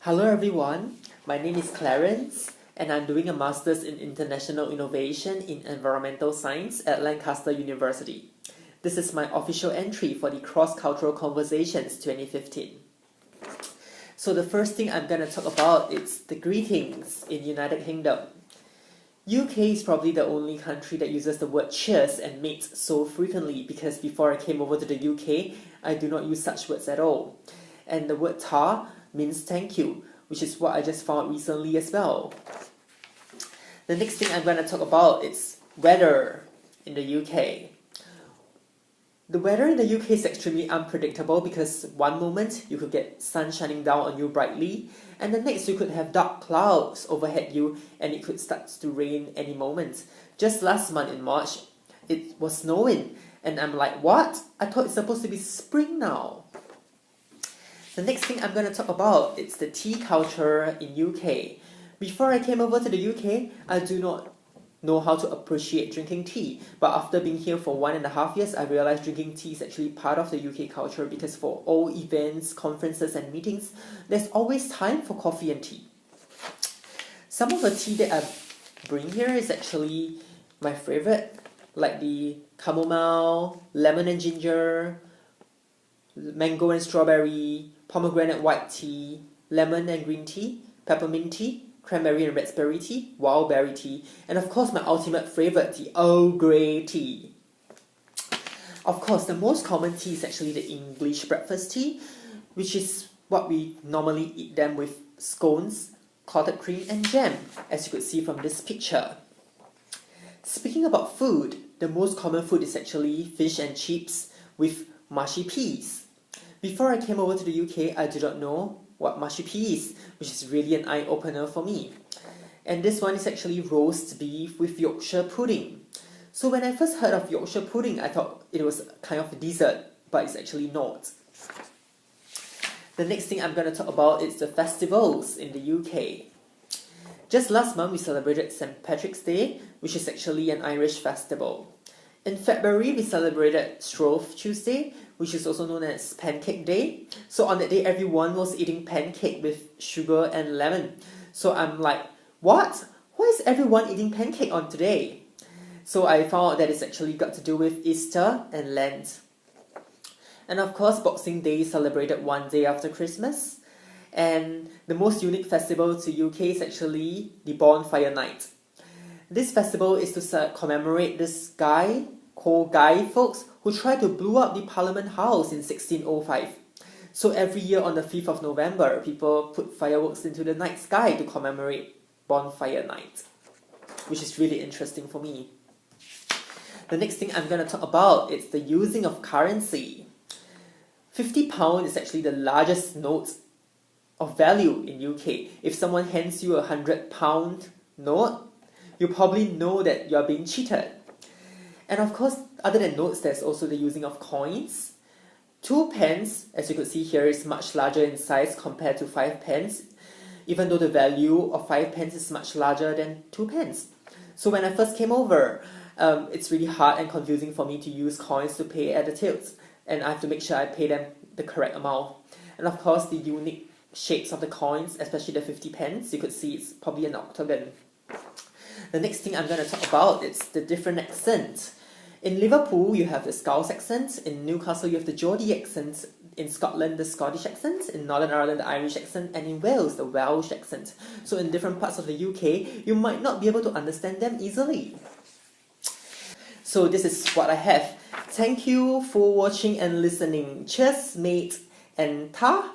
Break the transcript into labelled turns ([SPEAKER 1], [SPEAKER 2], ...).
[SPEAKER 1] Hello everyone, my name is Clarence and I'm doing a Master's in International Innovation in Environmental Science at Lancaster University. This is my official entry for the Cross-Cultural Conversations 2015. So the first thing I'm going to talk about is the greetings in United Kingdom. UK is probably the only country that uses the word cheers and mates so frequently because before I came over to the UK, I do not use such words at all. And the word ta means thank you, which is what I just found recently as well. The next thing I'm going to talk about is weather in the UK. The weather in the UK is extremely unpredictable because one moment you could get sun shining down on you brightly, and the next you could have dark clouds overhead you and it could start to rain any moment. Just last month in March, it was snowing and I'm like, what? I thought it's supposed to be spring now. The next thing I'm going to talk about is the tea culture in UK. Before I came over to the UK, I do not know how to appreciate drinking tea. But after being here for 1.5 years, I realized drinking tea is actually part of the UK culture because for all events, conferences and meetings, there's always time for coffee and tea. Some of the tea that I bring here is actually my favorite, like the chamomile, lemon and ginger, mango and strawberry, pomegranate white tea, lemon and green tea, peppermint tea, cranberry and raspberry tea, wild berry tea, and of course my ultimate favorite, the Earl Grey tea. Of course, the most common tea is actually the English breakfast tea, which is what we normally eat them with scones, clotted cream and jam, as you could see from this picture. Speaking about food, the most common food is actually fish and chips with mushy peas. Before I came over to the UK, I did not know what mushy pea is, which is really an eye-opener for me. And this one is actually roast beef with Yorkshire pudding. So when I first heard of Yorkshire pudding, I thought it was kind of a dessert, but it's actually not. The next thing I'm going to talk about is the festivals in the UK. Just last month we celebrated St. Patrick's Day, which is actually an Irish festival. In February, we celebrated Shrove Tuesday, which is also known as Pancake Day. So on that day, everyone was eating pancake with sugar and lemon. So I'm like, what? Why is everyone eating pancake on today? So I found out that it's actually got to do with Easter and Lent. And of course, Boxing Day is celebrated one day after Christmas. And the most unique festival to UK is actually the Bonfire Night. This festival is to commemorate this guy called Guy Fawkes who tried to blow up the Parliament House in 1605. So every year on the 5th of November, people put fireworks into the night sky to commemorate Bonfire Night, which is really interesting for me. The next thing I'm going to talk about is the using of currency. £50 is actually the largest note of value in UK. If someone hands you a £100 note, you probably know that you're being cheated. And of course, other than notes, there's also the using of coins. 2 pence, as you could see here, is much larger in size compared to 5 pence, even though the value of 5 pence is much larger than 2 pence. So when I first came over, it's really hard and confusing for me to use coins to pay at the tills, and I have to make sure I pay them the correct amount. And of course, the unique shapes of the coins, especially the 50 pence, you could see it's probably an octagon. The next thing I'm going to talk about is the different accents. In Liverpool, you have the Scouse accent. In Newcastle, you have the Geordie accent. In Scotland, the Scottish accent. In Northern Ireland, the Irish accent. And in Wales, the Welsh accent. So in different parts of the UK, you might not be able to understand them easily. So this is what I have. Thank you for watching and listening. Cheers, mate, and ta!